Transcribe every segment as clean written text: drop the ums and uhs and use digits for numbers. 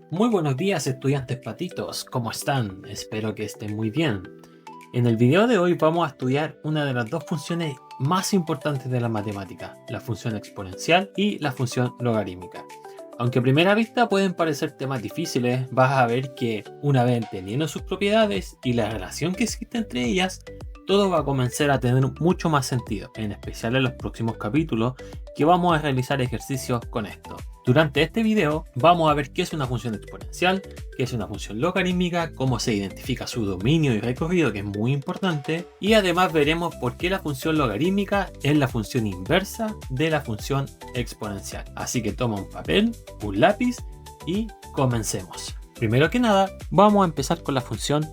Muy buenos días, estudiantes patitos, ¿cómo están? Espero que estén muy bien. En el video de hoy vamos a estudiar una de las dos funciones más importantes de la matemática, la función exponencial y la función logarítmica. Aunque a primera vista pueden parecer temas difíciles, vas a ver que una vez entendiendo sus propiedades y la relación que existe entre ellas, todo va a comenzar a tener mucho más sentido, en especial en los próximos capítulos que vamos a realizar ejercicios con esto. Durante este video vamos a ver qué es una función exponencial, qué es una función logarítmica, cómo se identifica su dominio y recorrido, que es muy importante, y además veremos por qué la función logarítmica es la función inversa de la función exponencial. Así que toma un papel, un lápiz y comencemos. Primero que nada, vamos a empezar con la función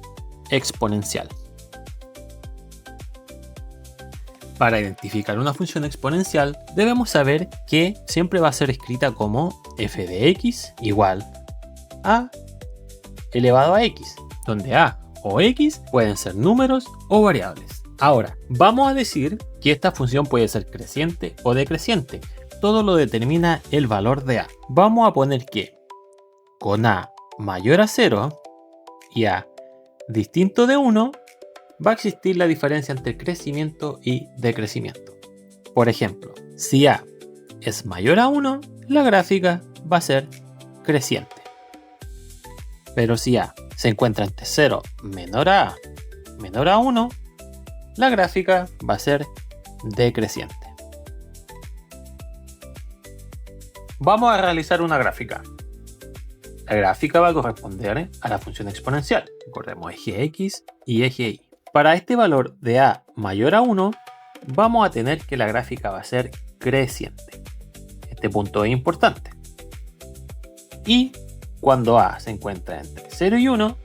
exponencial. Para identificar una función exponencial, debemos saber que siempre va a ser escrita como f de x igual a elevado a x, donde a o x pueden ser números o variables. Ahora, vamos a decir que esta función puede ser creciente o decreciente. Todo lo determina el valor de a. Vamos a poner que con a mayor a 0 y a distinto de 1, va a existir la diferencia entre crecimiento y decrecimiento. Por ejemplo, si a es mayor a 1, la gráfica va a ser creciente. Pero si a se encuentra entre 0 menor a 1, la gráfica va a ser decreciente. Vamos a realizar una gráfica. La gráfica va a corresponder a la función exponencial. Recordemos eje X y eje Y. Para este valor de a mayor a 1, vamos a tener que la gráfica va a ser creciente. Este punto es importante. Y cuando a se encuentra entre 0 y 1,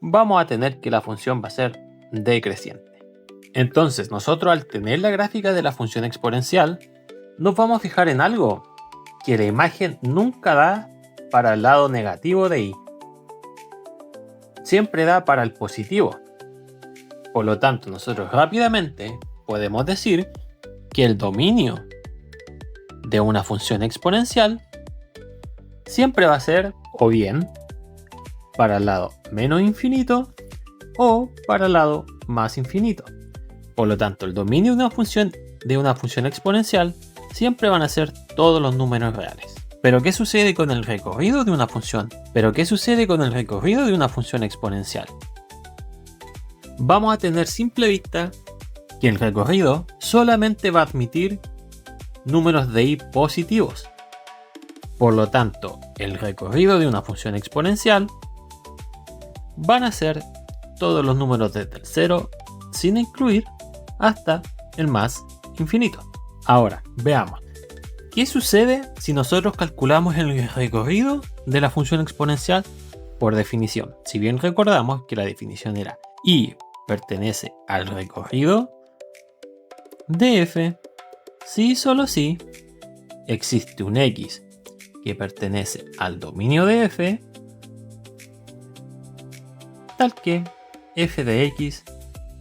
vamos a tener que la función va a ser decreciente. Entonces, nosotros al tener la gráfica de la función exponencial, nos vamos a fijar en algo, que la imagen nunca da para el lado negativo de y. Siempre da para el positivo. Por lo tanto, nosotros rápidamente podemos decir que el dominio de una función exponencial siempre va a ser o bien para el lado menos infinito o para el lado más infinito. Por lo tanto, el dominio de una función exponencial siempre van a ser todos los números reales. ¿Pero qué sucede con el recorrido de una función? ¿Pero qué sucede con el recorrido de una función exponencial? Vamos a tener simple vista que el recorrido solamente va a admitir números de y positivos. Por lo tanto, el recorrido de una función exponencial van a ser todos los números desde el 0 sin incluir hasta el más infinito. Ahora, veamos. ¿Qué sucede si nosotros calculamos el recorrido de la función exponencial por definición? Si bien recordamos que la definición era y pertenece al recorrido de f si y solo si existe un x que pertenece al dominio de f, tal que f de x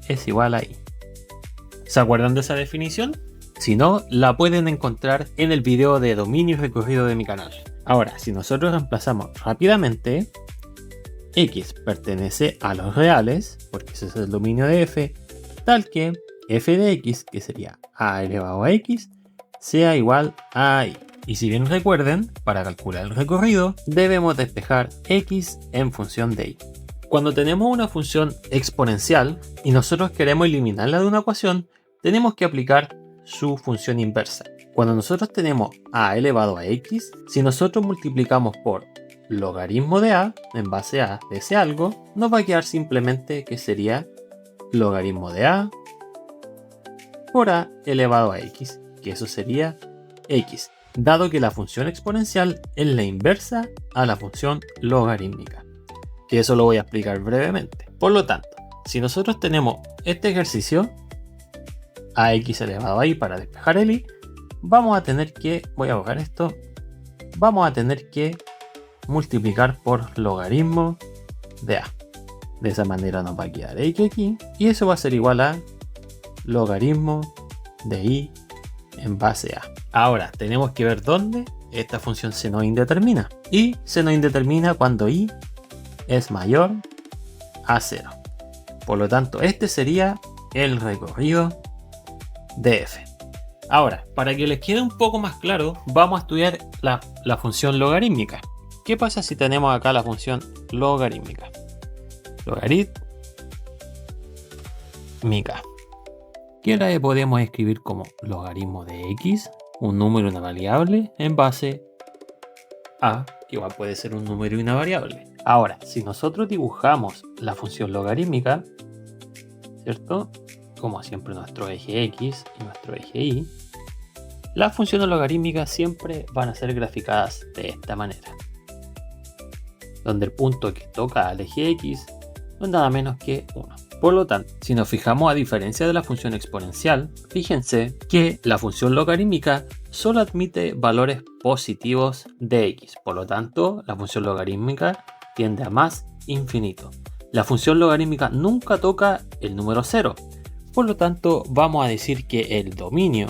es igual a y. ¿Se acuerdan de esa definición? Si no, la pueden encontrar en el video de dominio y recorrido de mi canal. Ahora, si nosotros reemplazamos rápidamente, x pertenece a los reales, porque ese es el dominio de f, tal que f de x, que sería a elevado a x, sea igual a y. Y si bien recuerden, para calcular el recorrido, debemos despejar x en función de y. Cuando tenemos una función exponencial y nosotros queremos eliminarla de una ecuación, tenemos que aplicar su función inversa. Cuando nosotros tenemos a elevado a x, si nosotros multiplicamos por logaritmo de a en base a de ese algo, nos va a quedar simplemente que sería logaritmo de a por a elevado a x, que eso sería x, dado que la función exponencial es la inversa a la función logarítmica, que eso lo voy a explicar brevemente. Por lo tanto, si nosotros tenemos este ejercicio, ax elevado a y para despejar el y, vamos a tener que, voy a borrar esto, vamos a tener que multiplicar por logaritmo de a. De esa manera nos va a quedar x aquí, y eso va a ser igual a logaritmo de y en base a. Ahora, tenemos que ver dónde esta función se nos indetermina. Y se nos indetermina cuando y es mayor a 0. Por lo tanto, este sería el recorrido de f. Ahora, para que les quede un poco más claro, vamos a estudiar la función logarítmica. ¿Qué pasa si tenemos acá la función logarítmica? Logarítmica. Que la podemos escribir como logaritmo de x, un número y una variable, en base a, que igual puede ser un número y una variable. Ahora, si nosotros dibujamos la función logarítmica, ¿cierto? Como siempre nuestro eje x y nuestro eje y, las funciones logarítmicas siempre van a ser graficadas de esta manera, donde el punto que toca al eje x no es nada menos que 1. Por lo tanto, si nos fijamos, a diferencia de la función exponencial, fíjense que la función logarítmica solo admite valores positivos de x. Por lo tanto, la función logarítmica tiende a más infinito. La función logarítmica nunca toca el número 0. Por lo tanto, vamos a decir que el dominio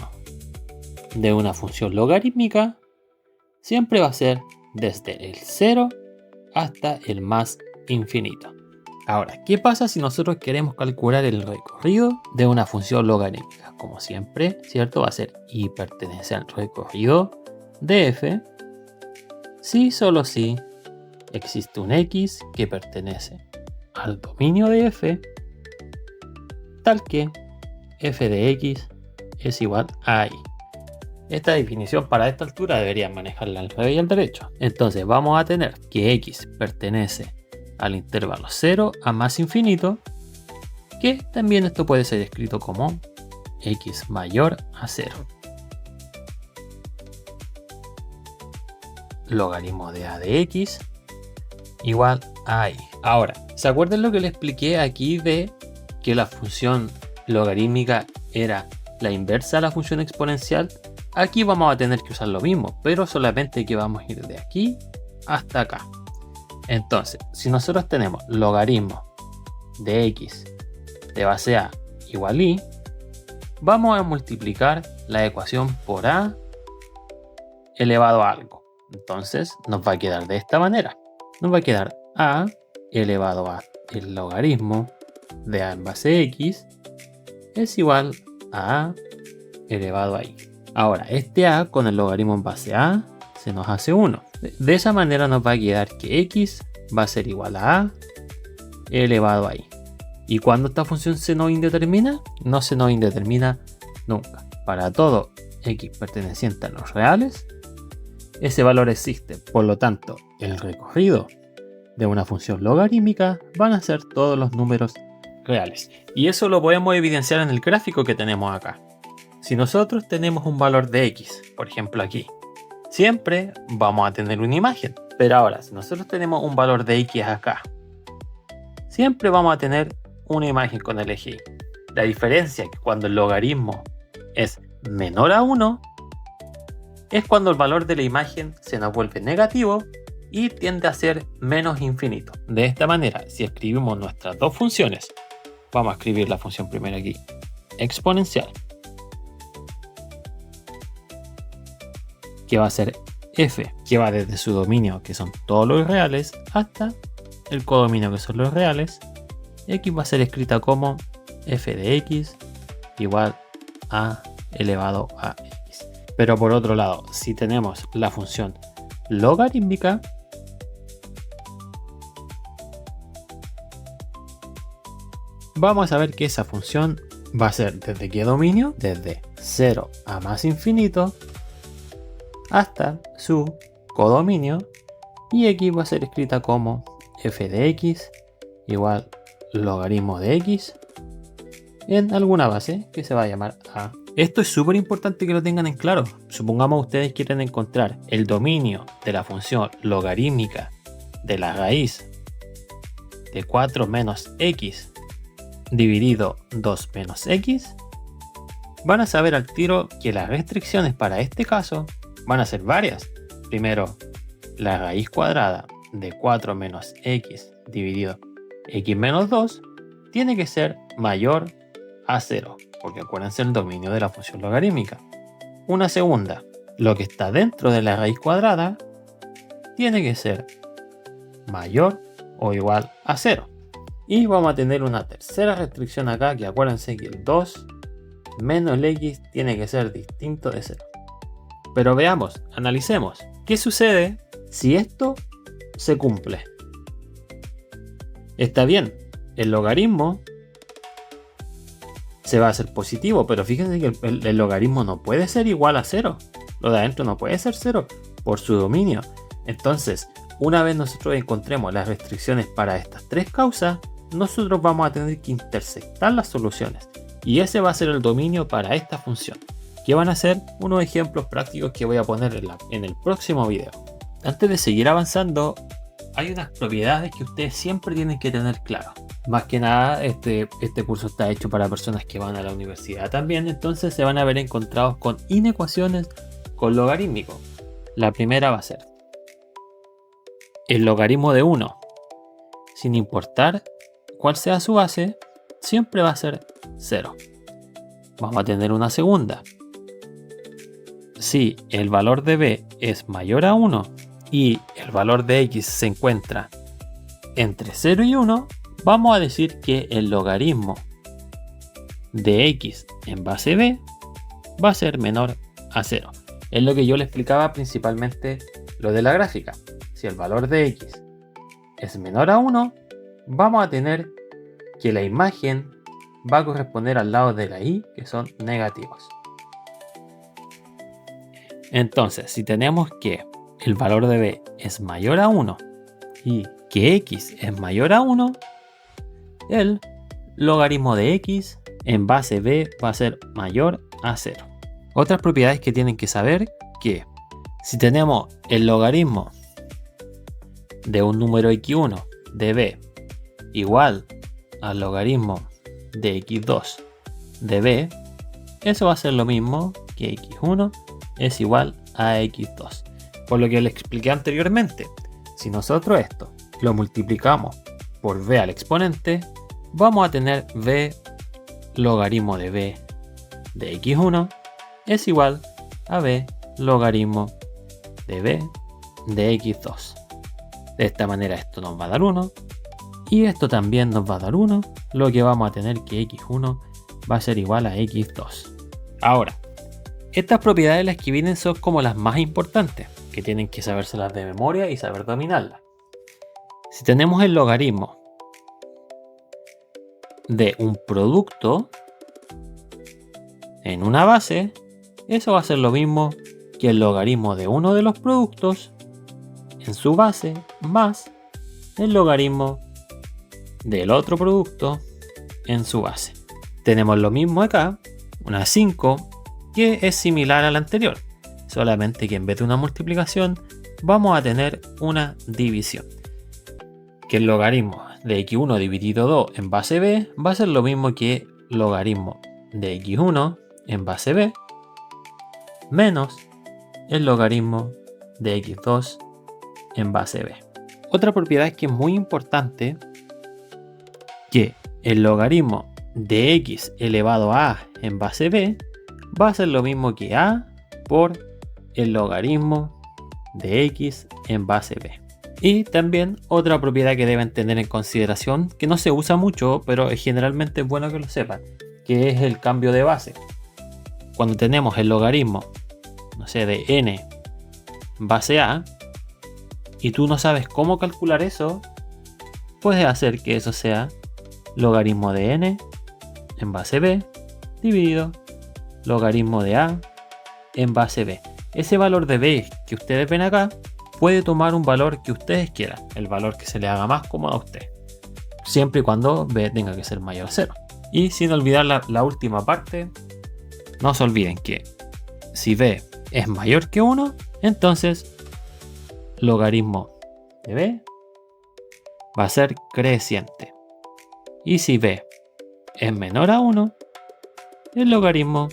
de una función logarítmica siempre va a ser desde el 0 hasta el más infinito. Ahora, ¿qué pasa si nosotros queremos calcular el recorrido de una función logarítmica? Como siempre, ¿cierto? Va a ser y pertenece al recorrido de f si solo si existe un x que pertenece al dominio de f, tal que f de x es igual a y. Esta definición para esta altura deberían manejarla al revés y al derecho. Entonces vamos a tener que x pertenece al intervalo 0 a más infinito, que también esto puede ser escrito como x mayor a 0. Logaritmo de a de x igual a y. Ahora, ¿se acuerdan lo que les expliqué aquí de que la función logarítmica era la inversa a la función exponencial? Aquí vamos a tener que usar lo mismo, pero solamente que vamos a ir de aquí hasta acá. Entonces, si nosotros tenemos logaritmo de x de base a igual y, vamos a multiplicar la ecuación por a elevado a algo. Entonces nos va a quedar de esta manera. Nos va a quedar a elevado a el logaritmo de a en base x es igual a a elevado a y. Ahora, este a con el logaritmo en base a se nos hace 1. De esa manera nos va a quedar que x va a ser igual a elevado a y. ¿Y cuando esta función se nos indetermina? No se nos indetermina nunca. Para todo x perteneciente a los reales, ese valor existe. Por lo tanto, el recorrido de una función logarítmica van a ser todos los números reales. Y eso lo podemos evidenciar en el gráfico que tenemos acá. Si nosotros tenemos un valor de x, por ejemplo aquí, siempre vamos a tener una imagen. Pero ahora, si nosotros tenemos un valor de x acá, siempre vamos a tener una imagen con el eje y. La diferencia es que cuando el logaritmo es menor a 1, es cuando el valor de la imagen se nos vuelve negativo y tiende a ser menos infinito. De esta manera, si escribimos nuestras dos funciones, vamos a escribir la función primero aquí, exponencial, que va a ser f, que va desde su dominio, que son todos los reales, hasta el codominio, que son los reales. X va a ser escrita como f de x igual a elevado a x. Pero por otro lado, si tenemos la función logarítmica, vamos a ver que esa función va a ser desde qué dominio, desde 0 a más infinito hasta su codominio, y x va a ser escrita como f de x igual logaritmo de x en alguna base que se va a llamar a. Esto es súper importante que lo tengan en claro. Supongamos ustedes quieren encontrar el dominio de la función logarítmica de la raíz de 4 menos x dividido 2 menos x, van a saber al tiro que las restricciones para este caso van a ser varias. Primero, la raíz cuadrada de 4 menos x dividido x menos 2 tiene que ser mayor a 0, porque acuérdense el dominio de la función logarítmica. Una segunda, lo que está dentro de la raíz cuadrada tiene que ser mayor o igual a 0. Y vamos a tener una tercera restricción acá, que acuérdense que el 2 menos el x tiene que ser distinto de 0. Pero veamos, analicemos, ¿qué sucede si esto se cumple? Está bien, el logaritmo se va a hacer positivo, pero fíjense que el logaritmo no puede ser igual a 0. Lo de adentro no puede ser 0 por su dominio. Entonces, una vez nosotros encontremos las restricciones para estas tres causas, nosotros vamos a tener que intersectar las soluciones. Y ese va a ser el dominio para esta función, que van a ser unos ejemplos prácticos que voy a poner en el próximo video. Antes de seguir avanzando, hay unas propiedades que ustedes siempre tienen que tener claro. Más que nada, este curso está hecho para personas que van a la universidad también, entonces se van a ver encontrados con inecuaciones con logarítmico. La primera va a ser el logaritmo de 1, sin importar cuál sea su base, siempre va a ser 0. Vamos a tener una segunda. Si el valor de b es mayor a 1 y el valor de x se encuentra entre 0 y 1, vamos a decir que el logaritmo de x en base b va a ser menor a 0. Es lo que yo le explicaba principalmente lo de la gráfica. Si el valor de x es menor a 1, vamos a tener que la imagen va a corresponder al lado de la y, que son negativos. Entonces, si tenemos que el valor de b es mayor a 1 y que x es mayor a 1, el logaritmo de x en base b va a ser mayor a 0. Otras propiedades que tienen que saber, que si tenemos el logaritmo de un número x1 de b igual al logaritmo de x2 de b, eso va a ser lo mismo que x1 es igual a x2. Por lo que les expliqué anteriormente, si nosotros esto lo multiplicamos por b al exponente, vamos a tener b logaritmo de b de x1 es igual a b logaritmo de b de x2. De esta manera esto nos va a dar 1 y esto también nos va a dar 1, lo que vamos a tener que x1 va a ser igual a x2. Ahora, estas propiedades las que vienen son como las más importantes, que tienen que sabérselas de memoria y saber dominarlas. Si tenemos el logaritmo de un producto en una base, eso va a ser lo mismo que el logaritmo de uno de los productos en su base más el logaritmo del otro producto en su base. Tenemos lo mismo acá, una 5, que es similar a la anterior, solamente que en vez de una multiplicación vamos a tener una división. Que el logaritmo de x1 dividido 2 en base b va a ser lo mismo que logaritmo de x1 en base b menos el logaritmo de x2 en base b. Otra propiedad que es muy importante, que el logaritmo de x elevado a en base b va a ser lo mismo que a por el logaritmo de x en base b. Y también otra propiedad que deben tener en consideración, que no se usa mucho, pero generalmente es bueno que lo sepan, que es el cambio de base. Cuando tenemos el logaritmo, no sé, de n base a, y tú no sabes cómo calcular eso, puedes hacer que eso sea logaritmo de n en base b dividido logaritmo de a en base b. Ese valor de b que ustedes ven acá puede tomar un valor que ustedes quieran, el valor que se le haga más cómodo a usted, siempre y cuando b tenga que ser mayor a 0. Y sin olvidar la última parte, no se olviden que si b es mayor que 1, entonces logaritmo de b va a ser creciente. Y si b es menor a 1, el logaritmo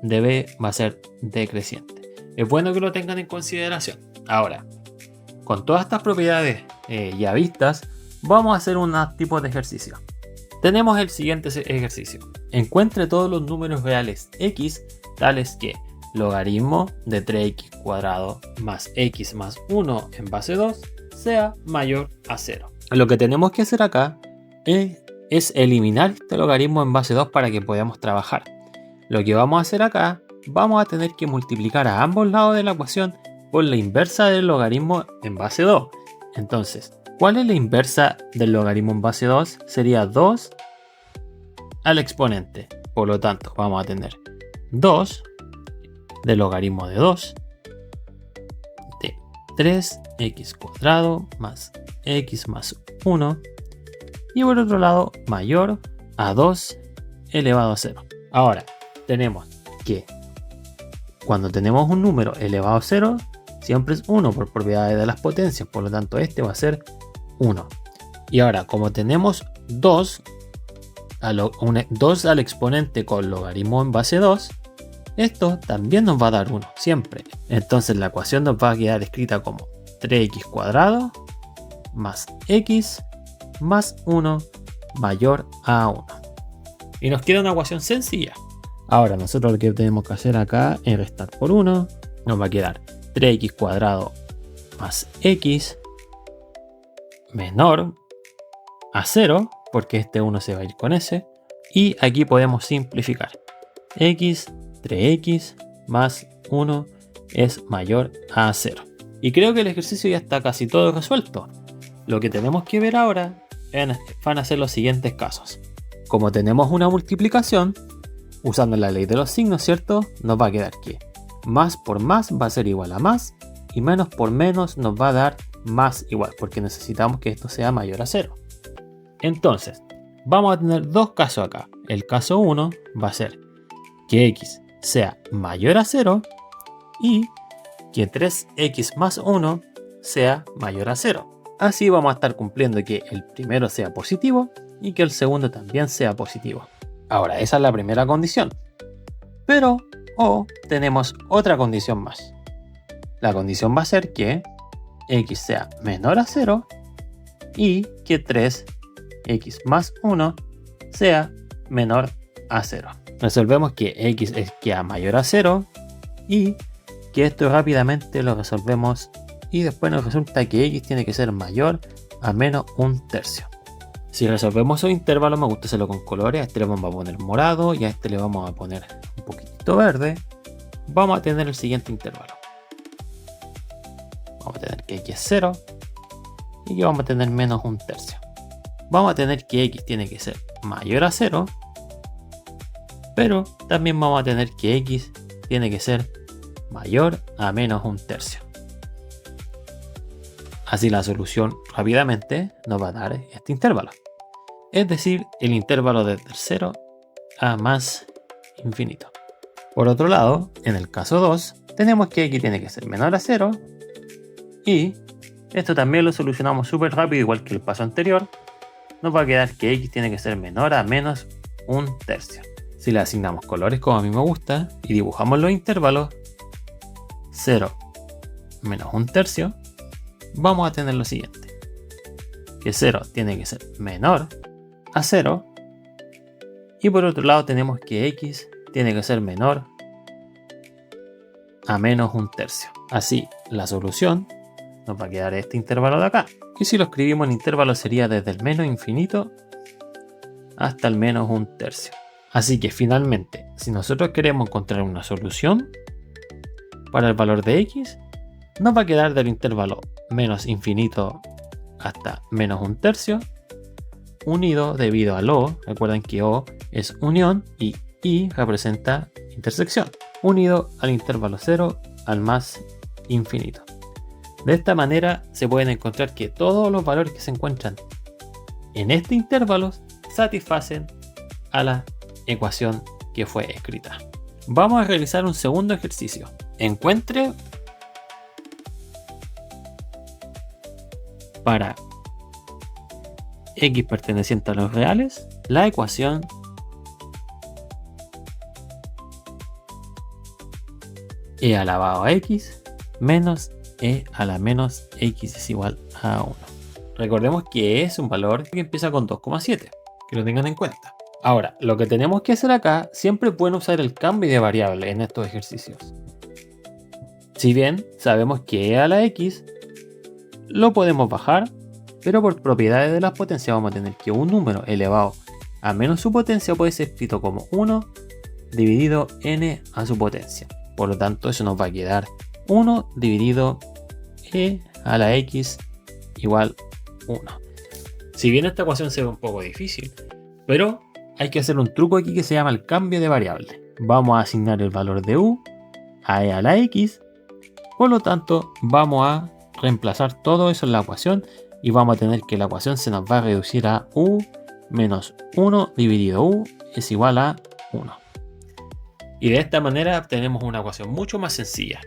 de b va a ser decreciente. Es bueno que lo tengan en consideración. Ahora, con todas estas propiedades ya vistas, vamos a hacer un tipo de ejercicio. Tenemos el siguiente ejercicio. Encuentre todos los números reales x tales que logaritmo de 3x cuadrado más x más 1 en base 2 sea mayor a 0. Lo que tenemos que hacer acá es eliminar este logaritmo en base 2 para que podamos trabajar. Lo que vamos a hacer acá, vamos a tener que multiplicar a ambos lados de la ecuación por la inversa del logaritmo en base 2. Entonces, ¿cuál es la inversa del logaritmo en base 2? Sería 2 al exponente. Por lo tanto, vamos a tener 2 del logaritmo de 2 de 3x cuadrado más x más 1 y por otro lado mayor a 2 elevado a 0. Ahora, tenemos que cuando tenemos un número elevado a 0 siempre es 1 por propiedades de las potencias, por lo tanto este va a ser 1. Y ahora, como tenemos 2 al exponente con logaritmo en base 2, esto también nos va a dar 1, siempre. Entonces la ecuación nos va a quedar escrita como 3x cuadrado más x más 1 mayor a 1. Y nos queda una ecuación sencilla. Ahora nosotros lo que tenemos que hacer acá es restar por 1. Nos va a quedar 3x cuadrado más x menor a 0, porque este 1 se va a ir con ese. Y aquí podemos simplificar. 3x más 1 es mayor a 0. Y creo que el ejercicio ya está casi todo resuelto. Lo que tenemos que ver ahora van a ser los siguientes casos. Como tenemos una multiplicación, usando la ley de los signos, ¿cierto? Nos va a quedar que más por más va a ser igual a más y menos por menos nos va a dar más igual, porque necesitamos que esto sea mayor a 0. Entonces, vamos a tener dos casos acá. El caso 1 va a ser que x sea mayor a 0 y que 3x más 1 sea mayor a 0. Así vamos a estar cumpliendo que el primero sea positivo y que el segundo también sea positivo. Ahora, esa es la primera condición. Pero, tenemos otra condición más. La condición va a ser que x sea menor a 0 y que 3x más 1 sea menor a 0. Resolvemos que x es que a mayor a 0 y que esto rápidamente lo resolvemos y después nos resulta que x tiene que ser mayor a menos 1/3. Si resolvemos esos intervalos, me gusta hacerlo con colores. A este le vamos a poner morado y a este le vamos a poner un poquitito verde. Vamos a tener el siguiente intervalo. Vamos a tener que x es 0 y que vamos a tener menos 1/3. Vamos a tener que x tiene que ser mayor a 0, pero también vamos a tener que x tiene que ser mayor a menos 1/3. Así la solución rápidamente nos va a dar este intervalo. Es decir, el intervalo desde el 0 a más infinito. Por otro lado, en el caso 2, tenemos que x tiene que ser menor a 0 y esto también lo solucionamos súper rápido, igual que el paso anterior. Nos va a quedar que x tiene que ser menor a menos 1/3. Si le asignamos colores como a mí me gusta y dibujamos los intervalos 0 menos 1/3, vamos a tener lo siguiente. Que 0 tiene que ser menor a 0 y por otro lado tenemos que x tiene que ser menor a menos 1/3. Así la solución nos va a quedar este intervalo de acá. Y si lo escribimos en intervalo sería desde el menos infinito hasta el menos 1/3. Así que finalmente, si nosotros queremos encontrar una solución para el valor de x, nos va a quedar del intervalo menos infinito hasta menos 1/3 unido debido al O. Recuerden que O es unión y I representa intersección, unido al intervalo 0 al más infinito. De esta manera se pueden encontrar que todos los valores que se encuentran en este intervalo satisfacen a la ecuación que fue escrita. Vamos a realizar un segundo ejercicio. Encuentre para x perteneciente a los reales la ecuación e elevado a x menos e a la menos x es igual a 1. Recordemos que es un valor que empieza con 2,7, que lo tengan en cuenta. Ahora, lo que tenemos que hacer acá, siempre pueden usar el cambio de variable en estos ejercicios. Si bien sabemos que e a la x lo podemos bajar, pero por propiedades de las potencias vamos a tener que un número elevado a menos su potencia puede ser escrito como 1 dividido n a su potencia. Por lo tanto, eso nos va a quedar 1 dividido e a la x igual 1. Si bien esta ecuación se ve un poco difícil, pero hay que hacer un truco aquí que se llama el cambio de variable. Vamos a asignar el valor de u a e a la x, por lo tanto vamos a reemplazar todo eso en la ecuación y vamos a tener que la ecuación se nos va a reducir a u menos 1 dividido u es igual a 1. Y de esta manera obtenemos una ecuación mucho más sencilla.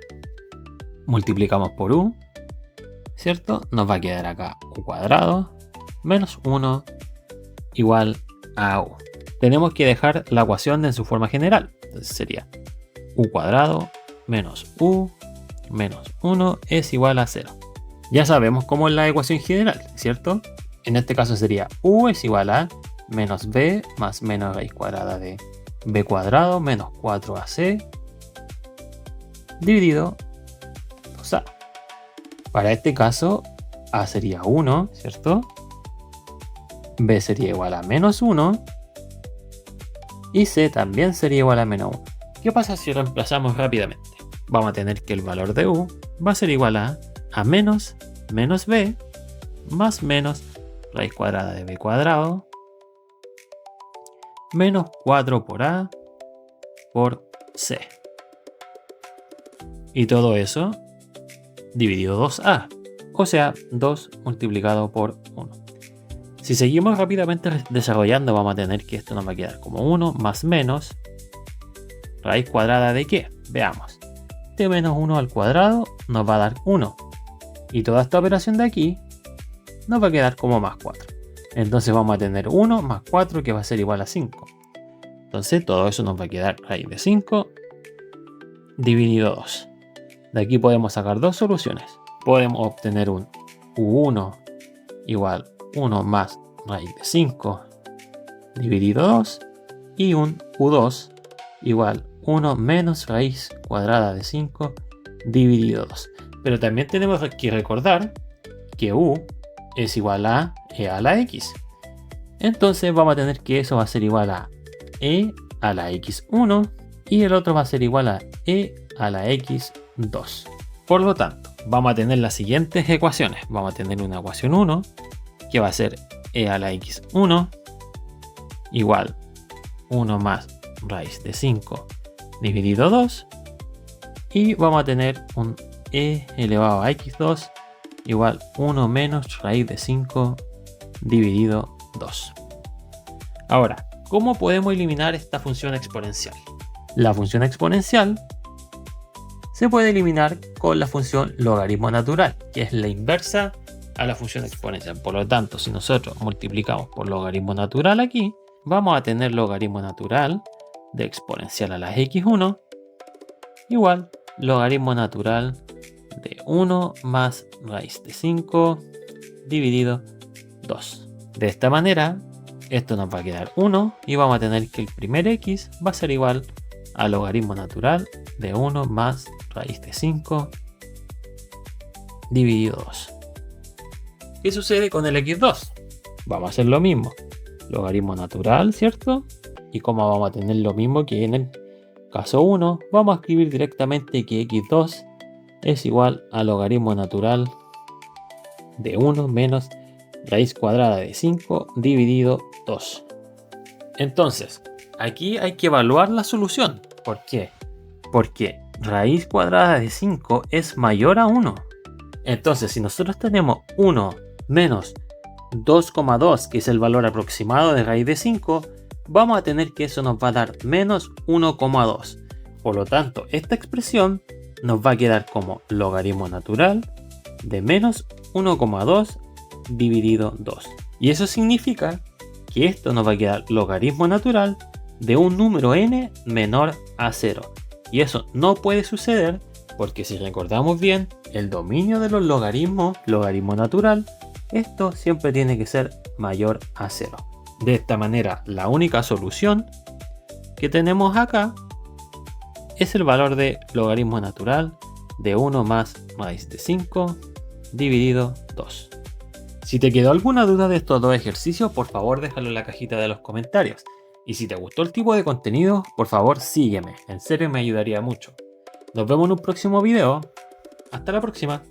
Multiplicamos por u, ¿cierto? Nos va a quedar acá u cuadrado menos 1 igual a u. Tenemos que dejar la ecuación en su forma general. Entonces sería u cuadrado menos u menos 1 es igual a 0. Ya sabemos cómo es la ecuación general, ¿cierto? En este caso sería u es igual a menos b más menos raíz cuadrada de b cuadrado menos 4ac dividido 2a. Para este caso a sería 1, ¿cierto? B sería igual a menos 1 y c también sería igual a menos 1. ¿Qué pasa si reemplazamos rápidamente? Vamos a tener que el valor de u va a ser igual a menos b más menos raíz cuadrada de b cuadrado menos 4 por a por c. Y todo eso dividido 2a, o sea 2 multiplicado por 1. Si seguimos rápidamente desarrollando vamos a tener que esto nos va a quedar como 1 más menos raíz cuadrada de ¿qué? Veamos. De menos 1 al cuadrado nos va a dar 1. Y toda esta operación de aquí nos va a quedar como más 4. Entonces vamos a tener 1 más 4 que va a ser igual a 5. Entonces todo eso nos va a quedar raíz de 5 dividido 2. De aquí podemos sacar dos soluciones. Podemos obtener un u1 igual 1 más raíz de 5 dividido 2 y un u2 igual 1 menos raíz cuadrada de 5 dividido 2. Pero también tenemos que recordar que u es igual a e a la x. Entonces vamos a tener que eso va a ser igual a e a la x1 y el otro va a ser igual a e a la x2. Por lo tanto, vamos a tener las siguientes ecuaciones. Vamos a tener una ecuación 1 que va a ser e a la x1 igual 1 más raíz de 5 dividido 2 y vamos a tener un e elevado a x2 igual 1 menos raíz de 5 dividido 2. Ahora, ¿cómo podemos eliminar esta función exponencial? La función exponencial se puede eliminar con la función logaritmo natural, que es la inversa a la función exponencial. Por lo tanto, si nosotros multiplicamos por logaritmo natural aquí, vamos a tener logaritmo natural de exponencial a la x1 igual logaritmo natural de 1 más raíz de 5 dividido 2. De esta manera, esto nos va a quedar 1 y vamos a tener que el primer x va a ser igual a logaritmo natural de 1 más raíz de 5 dividido 2. ¿Qué sucede con el x2? Vamos a hacer lo mismo. Logaritmo natural, ¿cierto? Y como vamos a tener lo mismo que en el caso 1, vamos a escribir directamente que x2 es igual a logaritmo natural de 1 menos raíz cuadrada de 5 dividido 2. Entonces, aquí hay que evaluar la solución. ¿Por qué? Porque raíz cuadrada de 5 es mayor a 1. Entonces, si nosotros tenemos 1 menos 2,2, que es el valor aproximado de raíz de 5, vamos a tener que eso nos va a dar menos 1,2. Por lo tanto, esta expresión nos va a quedar como logaritmo natural de menos 1,2 dividido 2. Y eso significa que esto nos va a quedar logaritmo natural de un número n menor a 0. Y eso no puede suceder porque si recordamos bien el dominio de los logaritmos, logaritmo natural, esto siempre tiene que ser mayor a 0. De esta manera, la única solución que tenemos acá es el valor de logaritmo natural de 1 más raíz de 5 dividido 2. Si te quedó alguna duda de estos dos ejercicios, por favor déjalo en la cajita de los comentarios. Y si te gustó el tipo de contenido, por favor sígueme, en serio me ayudaría mucho. Nos vemos en un próximo video. Hasta la próxima.